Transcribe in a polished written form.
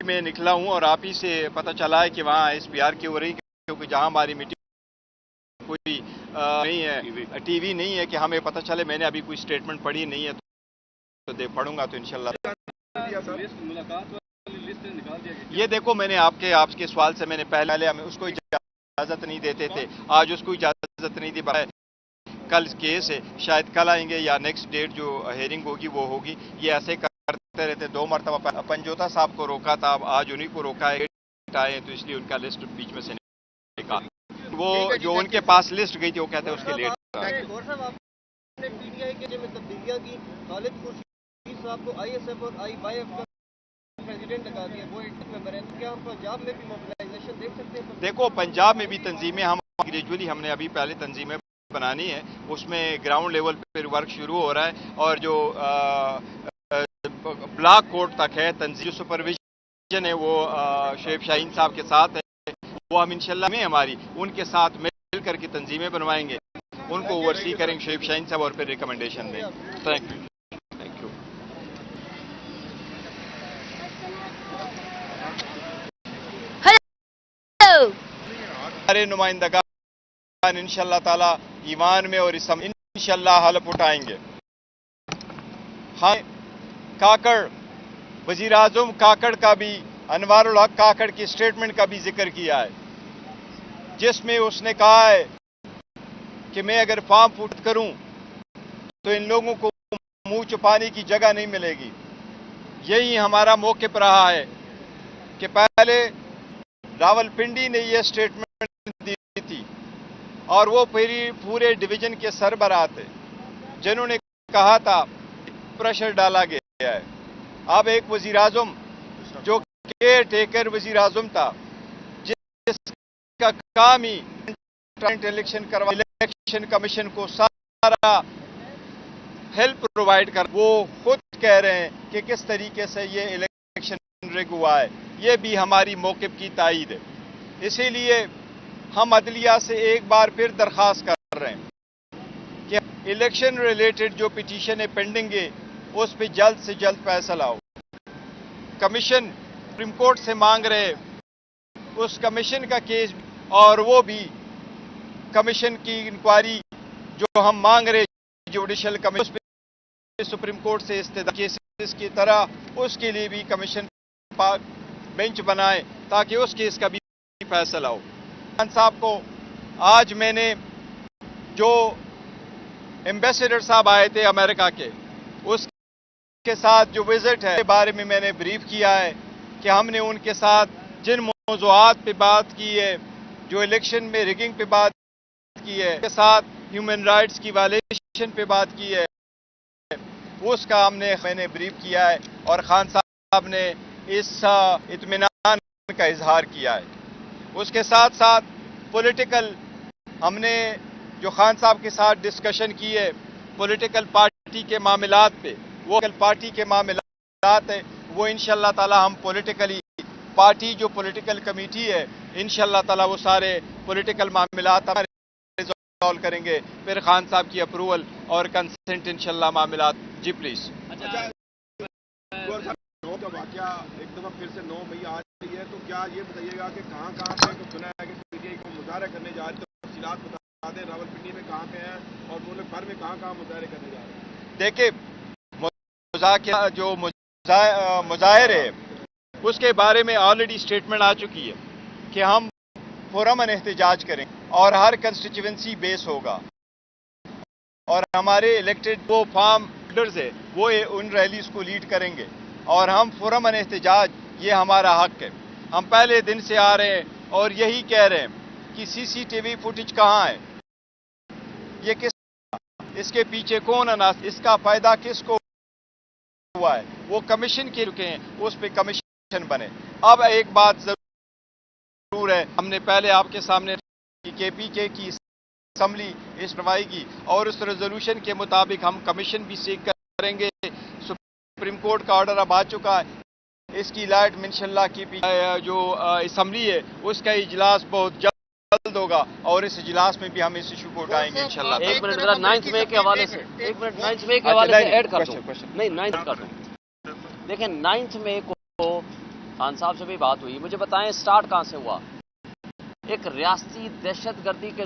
में निकला हूं और आप ही से पता चला है कि वहाँ SPR की हो रही, क्योंकि जहाँ हमारी मीटिंग कोई नहीं है, टीवी नहीं है कि हमें पता चले। मैंने अभी कोई स्टेटमेंट पढ़ी नहीं है, तो पढ़ूंगा तो इंशाल्लाह। ये देखो, मैंने आपके सवाल से मैंने पहले हमें उसको इजाजत नहीं देते थे, आज उसको इजाजत नहीं दी। कल केस है, शायद कल आएंगे या नेक्स्ट डेट जो हेयरिंग होगी वो होगी। ये ऐसे करते रहते। 2 मरतबा पंजोता साहब को रोका था, आज उन्हीं को रोका है। आए तो इसलिए उनका लिस्ट बीच में से निकाल, वो जो उनके पास लिस्ट गई थी वो कहते हैं उसके लेट। देखो, पंजाब में भी तंजीमें हम ग्रेजुअली हमने अभी पहले तंजीमें बनानी है, उसमें ग्राउंड लेवल पर वर्क शुरू हो रहा है। और जो ब्लॉक कोर्ट तक है तंजीम सुपरविजन है वो शेख शाहीन साहब के साथ है। वो हम इंशाल्लाह में हमारी उनके साथ मिल करके तंजीमें बनवाएंगे, उनको ओवरसी करेंगे शेख शाहीन साहब और फिर रिकमेंडेशन देंगे। Thank you. हमारे नुमाइंदगान इंशाल्लाह ताला ईमान में और इंशाल्लाह हलफ उठाएंगे। हाँ, काकड़ वजीर आजम काकड़ का भी, अनवारुल हक काकड़ की स्टेटमेंट का भी जिक्र किया है, जिसमें उसने कहा है कि मैं अगर फार्म फूट करूं तो इन लोगों को मुंह छुपाने की जगह नहीं मिलेगी। यही हमारा मौक़िफ़ रहा है कि पहले रावलपिंडी ने यह स्टेटमेंट दी थी और वो पूरे डिवीजन के सरबराह थे जिन्होंने कहा था प्रेशर डाला गया है। अब एक वजीर आजम जो केयर टेकर वजीर आजम था, जिसका काम ही इलेक्शन करवा, इलेक्शन कमीशन को सारा हेल्प प्रोवाइड कर, वो खुद कह रहे हैं कि किस तरीके से ये इलेक्शन रिग हुआ है। ये भी हमारी मौक़िफ़ की तायीद है। इसीलिए हम अदलिया से एक बार फिर दरख्वास्त कर रहे हैं कि इलेक्शन रिलेटेड जो पिटीशन है पेंडिंग है, उस पर जल्द से जल्द फैसला हो। कमीशन सुप्रीम कोर्ट से मांग रहे उस कमीशन का केस, और वो भी कमीशन की इंक्वायरी जो हम मांग रहे जुडिशल कमीशन सुप्रीम कोर्ट से इस्तेदा केसेस की तरह, उसके लिए भी कमीशन बेंच बनाए ताकि उस केस का भी फैसला हो। खान साहब को आज मैंने, जो एम्बेसडर साहब आए थे अमेरिका के, उसके साथ जो विजिट है के बारे में मैंने ब्रीफ किया है कि हमने उनके साथ जिन मौज़ूआत पे बात की है, जो इलेक्शन में रिगिंग पे बात की है, के साथ ह्यूमन राइट्स की वायलेशन पे बात की है, उसका मैंने ब्रीफ किया है और खान साहब ने इस इत्मीनान का इजहार किया है। उसके साथ साथ पॉलिटिकल, हमने जो खान साहब के साथ डिस्कशन की है पॉलिटिकल पार्टी के मामलात पे, वो पार्टी के मामलात है, वो इंशाल्लाह ताला हम पॉलिटिकली पार्टी जो पॉलिटिकल कमेटी है इंशाल्लाह ताला वो सारे पॉलिटिकल मामलात हमारे रिजॉल्व करेंगे। फिर खान साहब की अप्रूवल और कंसेंट इंशाल्लाह मामलात। जी प्लीज। का वाकया एक दफा फिर से 9 मई आ रही है, तो क्या ये बताइएगा कि कहाँ पे तो सुना है कि पीटीआई को मुजाहरा करने जा रहे, तो तफसीलात बता दें, रावलपिंडी में कहाँ पे हैं और मुल्क भर में कहाँ मुजाहरे करने जा रहे हैं। देखिए, जो मुजाहरे उसके बारे में ऑलरेडी स्टेटमेंट आ चुकी है कि हम पुरअमन एहतजाज करें और हर कंस्टिट्यूएंसी बेस होगा और हमारे इलेक्टेड वो फार्म लीडर्स है वो उन रैलीज को लीड करेंगे और हम पुरअमन एहतजाज, ये हमारा हक है। हम पहले दिन से आ रहे हैं और यही कह रहे हैं कि सीसीटीवी फुटेज कहाँ है, ये किस, इसके पीछे कौन अनास, इसका फायदा किसको हुआ है, वो कमीशन के रुके हैं, उस पे कमीशन बने। अब एक बात जरूर है, हमने पहले आपके सामने KPK की असम्बली इस रवाएगी और उस रेजोल्यूशन के मुताबिक हम कमीशन भी सीख करेंगे। सुप्रीम कोर्ट का ऑर्डर अब आ चुका है, इसकी लाइट में इंशाल्लाह की जो असम्बली है उसका इजलास बहुत जल्द होगा और इस इजलास में भी हम इस इशू को उठाएंगे इंशाल्लाह। एक मिनट जरा 9 मई के हवाले से, 9 मई के हवाले से ऐड कर दूं। नहीं 9 कर दूं। देखें 9 मई को خان صاحب سے بھی بات ہوئی. مجھے بتائیں اسٹارٹ کہاں سے ہوا؟ ایک ریاستی دہشت گردی کے